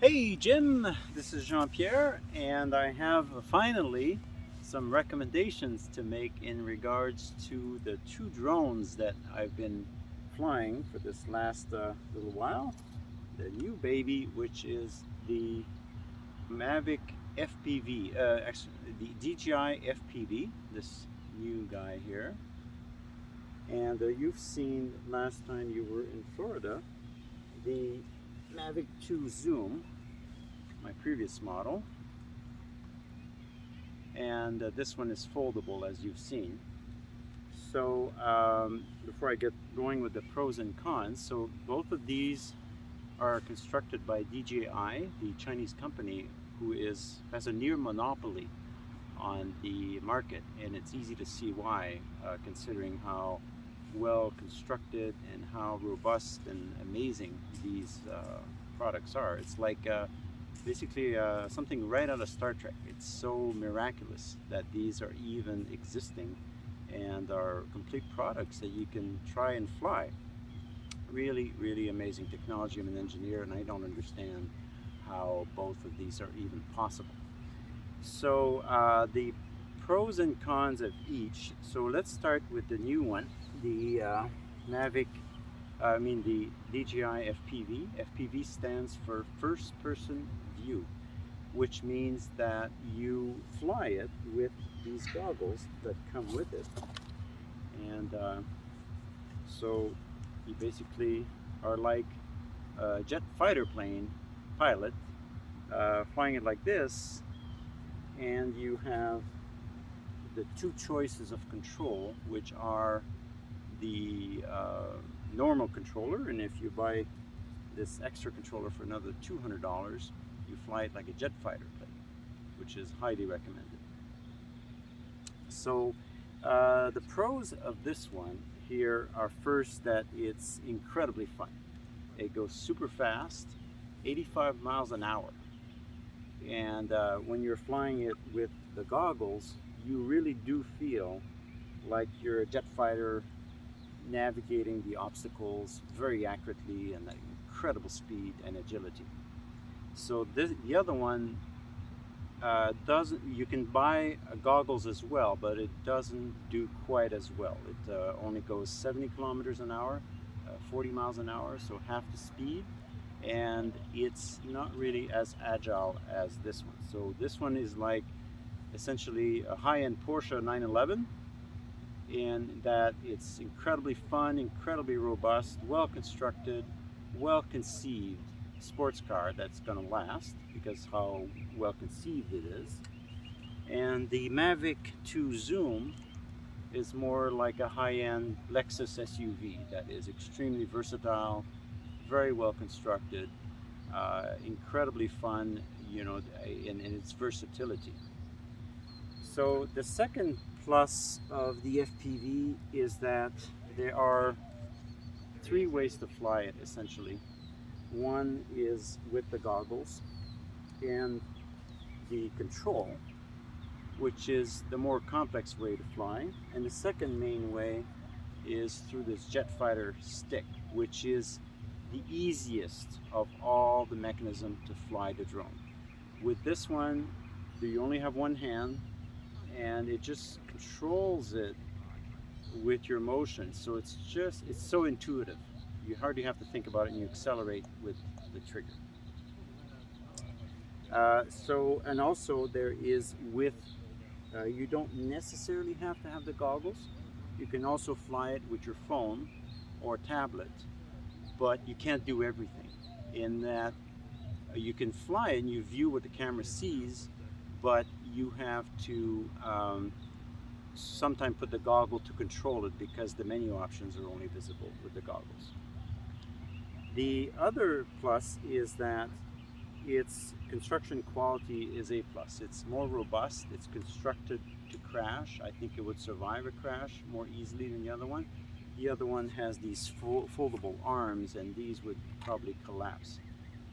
Hey Jim, this is Jean-Pierre, and I have finally some recommendations to make in regards to the two drones that I've been flying for this last little while. The new baby, which is the Mavic FPV, actually the DJI FPV, this new guy here. And you've seen last time you were in Florida the Mavic 2 Zoom, my previous model, and this one is foldable as you've seen. So before I get going with the pros and cons, so both of these are constructed by DJI, the Chinese company who has a near monopoly on the market, and it's easy to see why, considering how well constructed and how robust and amazing these products are. It's like basically something right out of Star Trek. It's so miraculous that these are even existing and are complete products that you can try and fly. Really, really amazing technology. I'm an engineer and I don't understand how both of these are even possible. So the pros and cons of each. So let's start with the new one, the Mavic. I mean the DJI FPV. FPV stands for First Person View, which means that you fly it with these goggles that come with it, and so you basically are like a jet fighter plane pilot flying it like this, and you have the two choices of control, which are the normal controller, and if you buy this extra controller for another $200, you fly it like a jet fighter plane, which is highly recommended. So the pros of this one here are first that it's incredibly fun. It goes super fast, 85 miles an hour. And when you're flying it with the goggles, you really do feel like you're a jet fighter navigating the obstacles very accurately and at incredible speed and agility. So the other one doesn't. You can buy goggles as well, but it doesn't do quite as well. It only goes 70 kilometers an hour, 40 miles an hour, so half the speed, and it's not really as agile as this one. So this one is like essentially a high-end Porsche 911 in that it's incredibly fun, incredibly robust, well constructed, well conceived sports car that's going to last because how well conceived it is. And the Mavic 2 Zoom is more like a high-end Lexus SUV that is extremely versatile, very well constructed, incredibly fun, in its versatility. So the second plus of the FPV is that there are three ways to fly it essentially. One is with the goggles and the control, which is the more complex way to fly. And the second main way is through this jet fighter stick, which is the easiest of all the mechanism to fly the drone. With this one, you only have one hand and it just controls it with your motion. So it's so intuitive. You hardly have to think about it and you accelerate with the trigger. And also there is with, you don't necessarily have to have the goggles. You can also fly it with your phone or tablet, but you can't do everything. In that you can fly it and you view what the camera sees, but you have to sometimes put the goggle to control it because the menu options are only visible with the goggles. The other plus is that its construction quality is A plus. It's more robust. It's constructed to crash. I think it would survive a crash more easily than the other one. The other one has these foldable arms, and these would probably collapse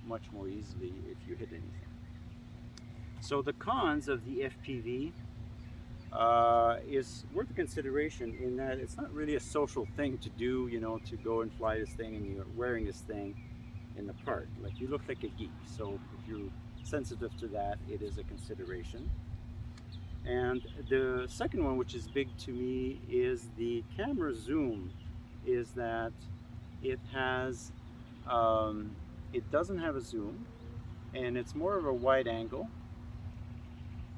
much more easily if you hit anything. So the cons of the FPV is worth consideration in that it's not really a social thing to do, to go and fly this thing and you're wearing this thing. in the park. Like, you look like a geek. So if you're sensitive to that, it is a consideration. And the second one, which is big to me, is the camera zoom. Is that it has, it doesn't have a zoom, and it's more of a wide angle,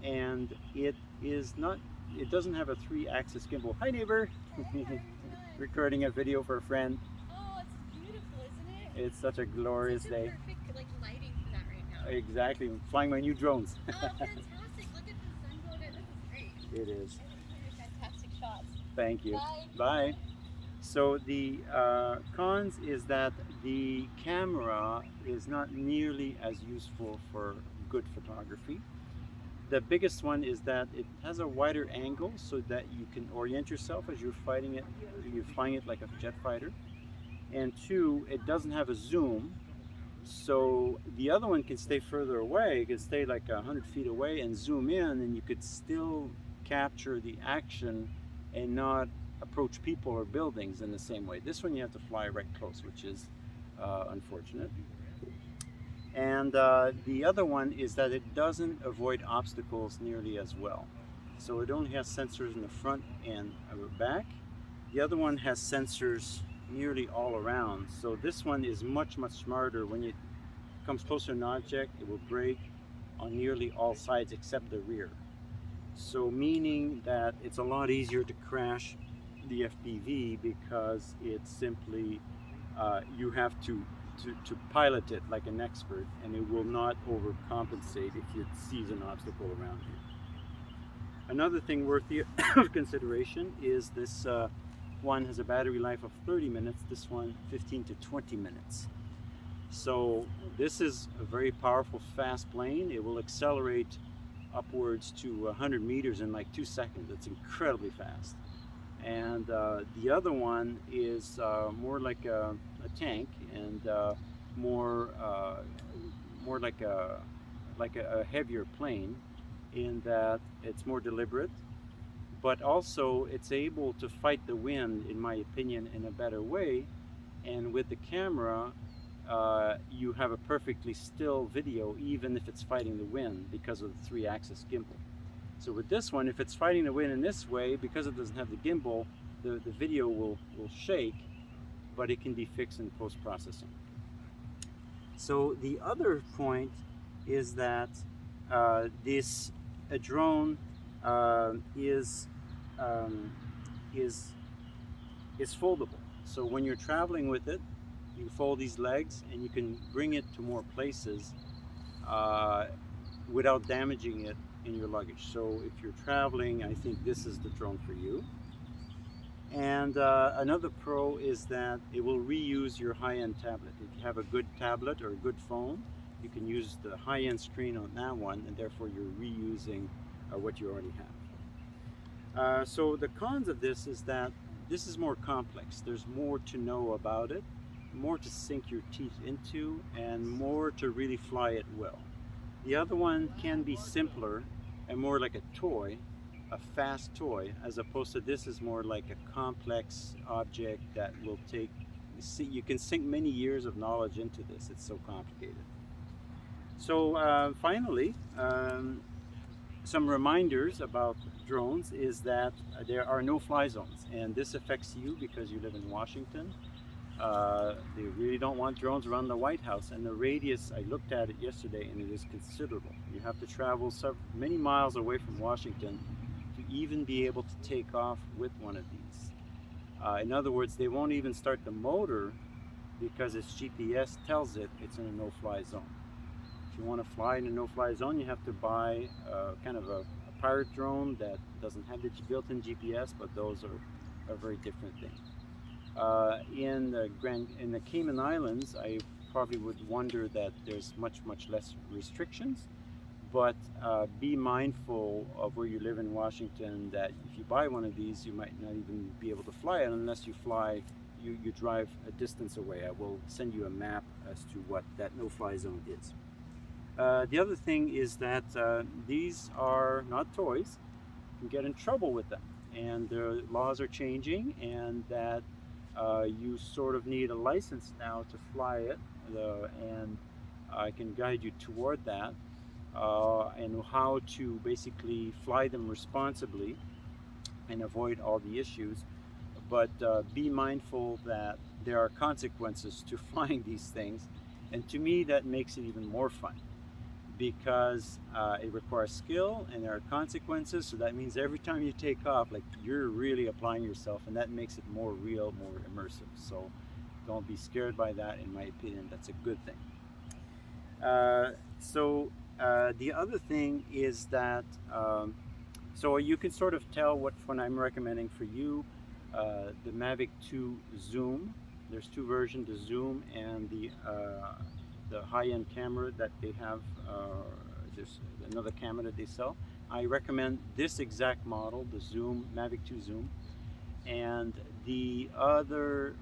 and it is not. It doesn't have a 3-axis gimbal. Hi, neighbor. Hey, how are you doing? Recording a video for a friend. Oh, it's beautiful, isn't it? It's such a glorious Such a day. perfect like lighting for that right now. Exactly. I'm flying my new drones. Oh, fantastic! Look at the sun going in. This is great. It is. I think fantastic shots. Thank you. Bye. Bye. So the cons is that the camera is not nearly as useful for good photography. The biggest one is that it has a wider angle so that you can orient yourself as you're fighting it. You're flying it like a jet fighter. And two, it doesn't have a zoom. So the other one can stay further away. It can stay like 100 feet away and zoom in, and you could still capture the action and not approach people or buildings in the same way. This one you have to fly right close, which is unfortunate. And the other one is that it doesn't avoid obstacles nearly as well. So it only has sensors in the front and back. The other one has sensors nearly all around. So this one is much smarter. When it comes close to an object, it will brake on nearly all sides except the rear. So meaning that it's a lot easier to crash the FPV because it's simply, you have to pilot it like an expert, and it will not overcompensate if it sees an obstacle around you. Another thing worthy of consideration is this one has a battery life of 30 minutes, this one 15 to 20 minutes. So this is a very powerful, fast plane. It will accelerate upwards to 100 meters in like 2 seconds. It's incredibly fast. And the other one is more like a tank, and more like a heavier plane, in that it's more deliberate, but also it's able to fight the wind, in my opinion, in a better way. And with the camera, you have a perfectly still video even if it's fighting the wind because of the 3-axis gimbal. So with this one, if it's fighting the wind in this way, because it doesn't have the gimbal, the video will shake, but it can be fixed in post-processing. So the other point is that this drone is foldable. So when you're traveling with it, you fold these legs and you can bring it to more places without damaging it in your luggage. So if you're traveling, I think this is the drone for you. And another pro is that it will reuse your high-end tablet. If you have a good tablet or a good phone, you can use the high-end screen on that one, and therefore you're reusing what you already have. So the cons of this is that this is more complex. There's more to know about it, more to sink your teeth into, and more to really fly it well. The other one can be simpler and more like a toy, a fast toy, as opposed to this is more like a complex object that will take, you can sink many years of knowledge into this. It's so complicated. So finally, some reminders about drones is that there are no fly zones, and this affects you because you live in Washington. They really don't want drones around the White House, and the radius, I looked at it yesterday, and it is considerable. You have to travel many miles away from Washington to even be able to take off with one of these. In other words, they won't even start the motor because its GPS tells it it's in a no-fly zone. If you want to fly in a no-fly zone, you have to buy kind of a pirate drone that doesn't have the built-in GPS, but those are a very different thing. In the Cayman Islands, I probably would wonder that there's much less restrictions, but be mindful of where you live in Washington, that if you buy one of these, you might not even be able to fly it unless you drive a distance away. I will send you a map as to what that no-fly zone is. The other thing is that these are not toys. You can get in trouble with them, and the laws are changing, and that you sort of need a license now to fly it, and I can guide you toward that, and how to basically fly them responsibly and avoid all the issues. But be mindful that there are consequences to flying these things, and to me that makes it even more fun because it requires skill and there are consequences. So that means every time you take off, like you're really applying yourself, and that makes it more real, more immersive. So don't be scared by that. In my opinion, that's a good thing. The other thing is that so you can sort of tell what one I'm recommending for you. The Mavic 2 Zoom. There's two versions: the Zoom and the high-end camera that they have. There's another camera that they sell. I recommend this exact model, the Zoom, Mavic 2 Zoom, and the other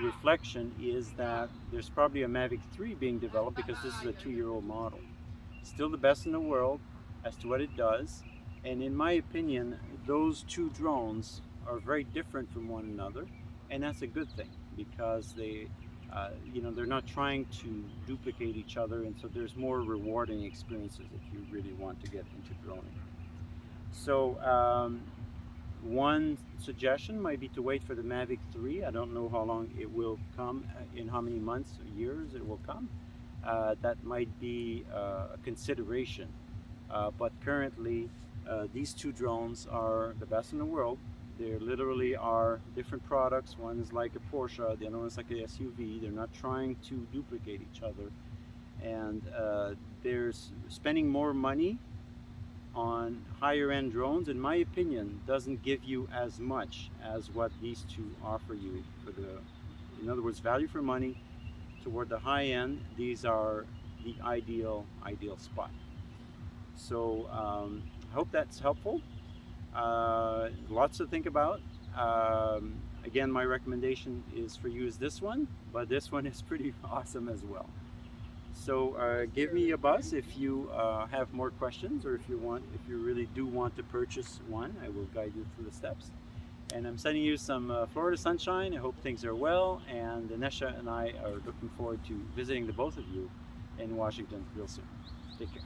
reflection is that there's probably a Mavic 3 being developed because this is a 2-year-old model. Still the best in the world as to what it does, and in my opinion, those two drones are very different from one another, and that's a good thing because they're not trying to duplicate each other, and so there's more rewarding experiences if you really want to get into droning. So one suggestion might be to wait for the Mavic 3. I don't know how long it will come, in how many months or years it will come. That might be a consideration. But currently, these two drones are the best in the world. They literally are different products. One is like a Porsche, the other one is like a SUV. They're not trying to duplicate each other. And there's spending more money on higher end drones, in my opinion, doesn't give you as much as what these two offer you in other words, value for money. Toward the high end, these are the ideal spot. So I hope that's helpful. Lots to think about. Again, my recommendation is for you is this one, but this one is pretty awesome as well. So give me a buzz if you have more questions, or if you really do want to purchase one. I will guide you through the steps. And I'm sending you some Florida sunshine. I hope things are well, and Anesha and I are looking forward to visiting the both of you in Washington real soon. Take care.